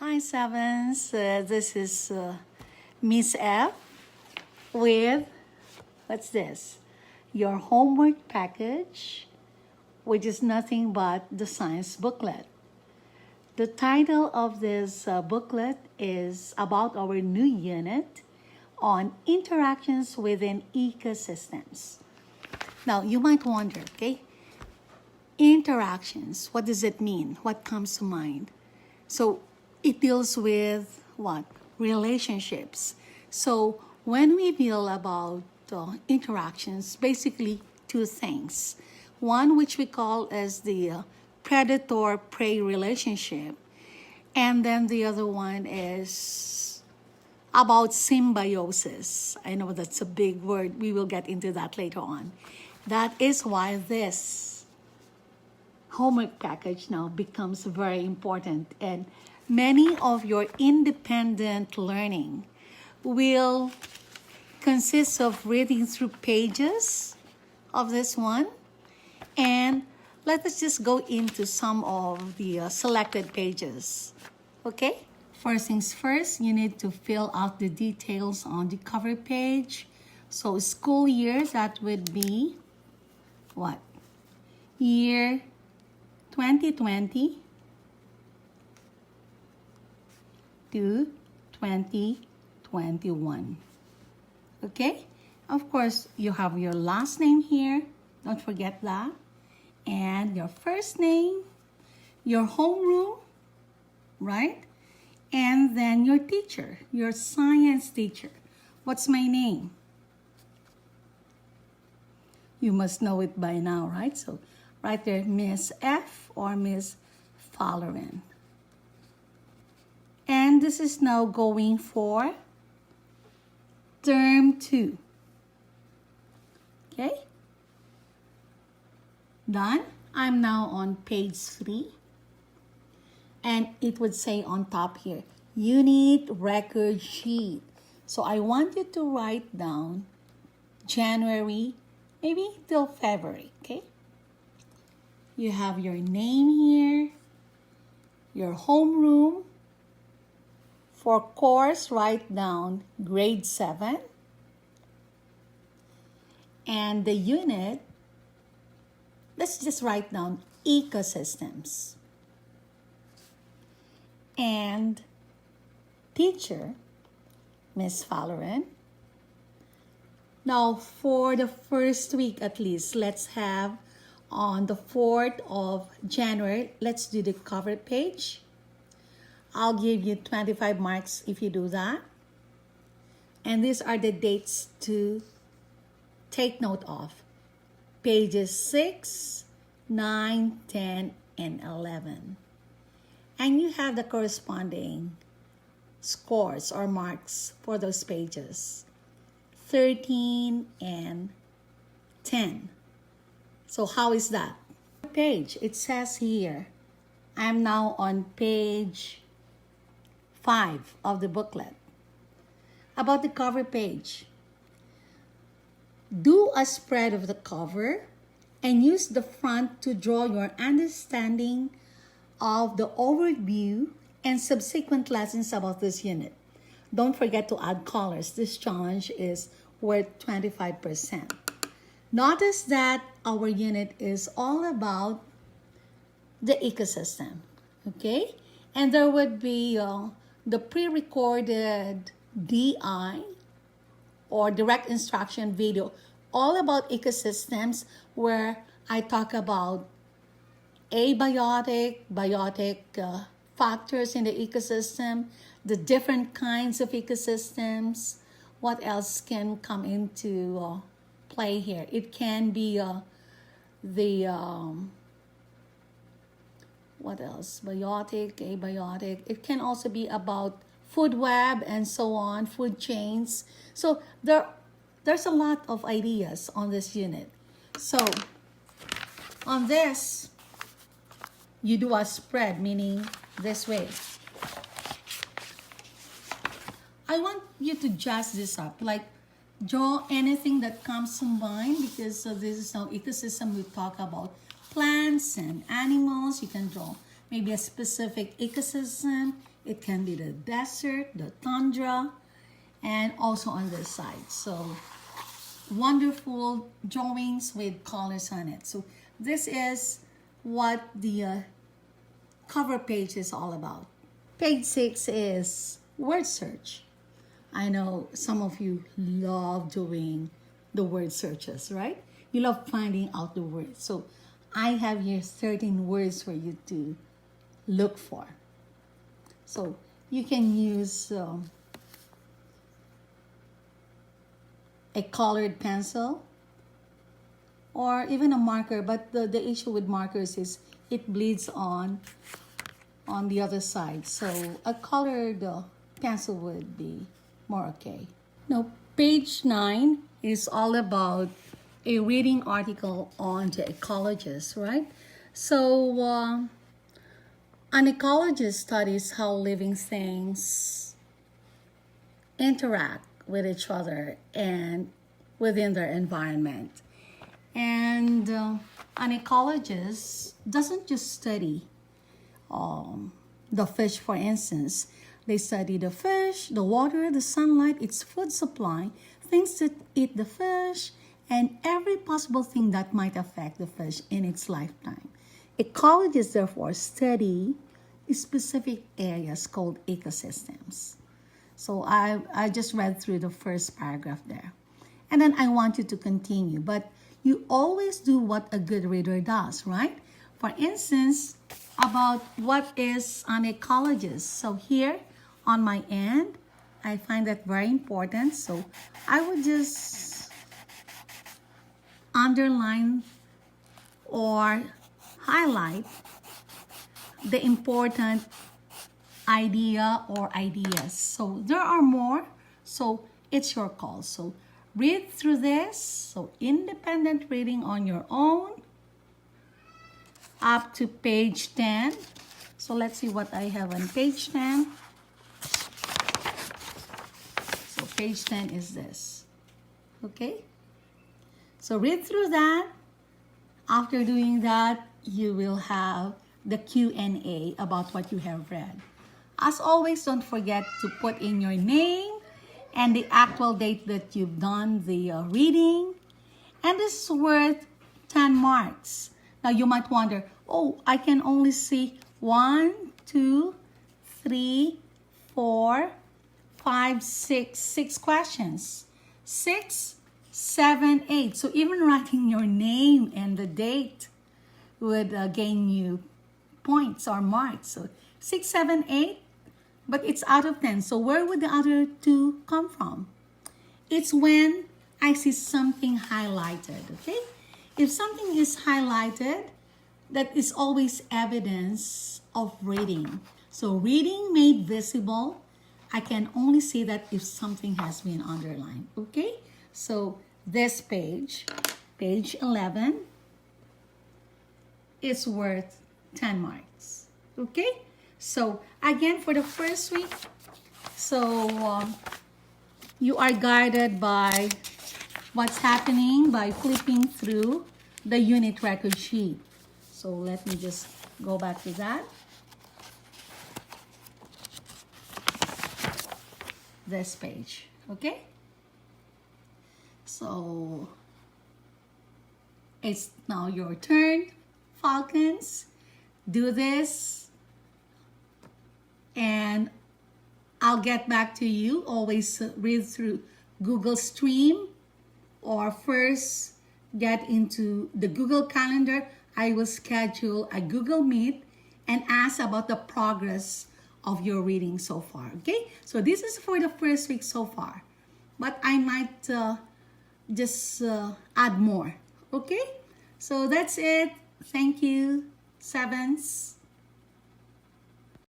Hi, Sevens. This is Miss F with, what's this? Your homework package, which is nothing but the science booklet. The title of this booklet is about our new unit on interactions within ecosystems. Now, you might wonder, okay? Interactions, what does it mean? What comes to mind? So it deals with what? Relationships. So when we deal about interactions, basically two things. One which we call as the predator-prey relationship, and then the other one is about symbiosis. I know that's a big word. We will get into that later on. That is why this homework package now becomes very important, and many of your independent learning will consist of reading through pages of this one. And let us just go into some of the selected pages. Okay? First things first, you need to fill out the details on the cover page. So school year, that would be what? Year 2020 to 2021. Okay? Of course, you have your last name here. Don't forget that. And your first name, your homeroom, right? And then your teacher, your science teacher. What's my name? You must know it by now, right? So right there, Miss F or Miss Falloran. And this is now going for term 2. Okay? Done. I'm now on page 3. And it would say on top here, unit record sheet. So I want you to write down January, maybe till February, okay? You have your name here, your homeroom. For course, write down grade 7. And the unit, let's just write down ecosystems. And teacher, Miss Falloran. Now, for the first week at least, let's have on the 4th of January, let's do the cover page. I'll give you 25 marks if you do that. And these are the dates to take note of. Pages 6, 9, 10, and 11. And you have the corresponding scores or marks for those pages. 13 and 10. So how is that? Page, it says here, I'm now on page 5 of the booklet. About the cover page, do a spread of the cover and use the front to draw your understanding of the overview and subsequent lessons about this unit. Don't forget to add colors. This challenge is worth 25%. Notice that our unit is all about the ecosystem, okay? And there would be the pre-recorded DI or direct instruction video all about ecosystems, where I talk about abiotic, biotic factors in the ecosystem, the different kinds of ecosystems. What else can come into play here? It can be what else? Biotic, abiotic. It can also be about food web and so on, food chains. So there's a lot of ideas on this unit. So on this, you do a spread, meaning this way. I want you to jazz this up, like draw anything that comes to mind, because this is how ecosystem we talk about. Plants and animals, you can draw maybe a specific ecosystem It can be the desert, the tundra, and also on this side. So wonderful drawings with colors on it. So this is what the cover page is all about. Page 6 is word search. I know some of you love doing the word searches, right? You love finding out the words. So I have here 13 words for you to look for. So you can use a colored pencil or even a marker, but the issue with markers is it bleeds on the other side. So a colored pencil would be more okay. Now, page 9 is all about a reading article on the ecologist, right? So an ecologist studies how living things interact with each other and within their environment. And an ecologist doesn't just study the fish, for instance. They study the fish, the water, the sunlight, its food supply, things that eat the fish, and every possible thing that might affect the fish in its lifetime. Ecologists, therefore, study specific areas called ecosystems. So I just read through the first paragraph there. And then I want you to continue. But you always do what a good reader does, right? For instance, about what is an ecologist. So here on my end, I find that very important. So I would just underline or highlight the important idea or ideas. So there are more, so it's your call. So read through this, so independent reading on your own, up to page 10. So let's see what I have on page 10. So page 10 is this, okay? So read through that. After doing that, you will have the Q&A about what you have read. As always, don't forget to put in your name and the actual date that you've done the reading. And this is worth 10 marks. Now you might wonder, oh, I can only see 1, 2, 3, 4, 5, 6 questions. 6, 7, 8. So even writing your name and the date would gain you points or marks. So 6, 7, 8, but it's out of 10. So where would the other 2 come from? It's when I see something highlighted, okay? If something is highlighted, that is always evidence of reading. So reading made visible, I can only see that if something has been underlined, okay? So this page 11, is worth 10 marks, okay? So again, for the first week, so you are guided by what's happening by flipping through the unit record sheet. So let me just go back to that. This page, okay? So it's now your turn, Falcons. Do this and I'll get back to you. Always read through Google Stream or first get into the Google Calendar. I will schedule a Google Meet and ask about the progress of your reading so far, okay? So this is for the first week so far, but I might just add more, okay? So that's it. Thank you, sevens.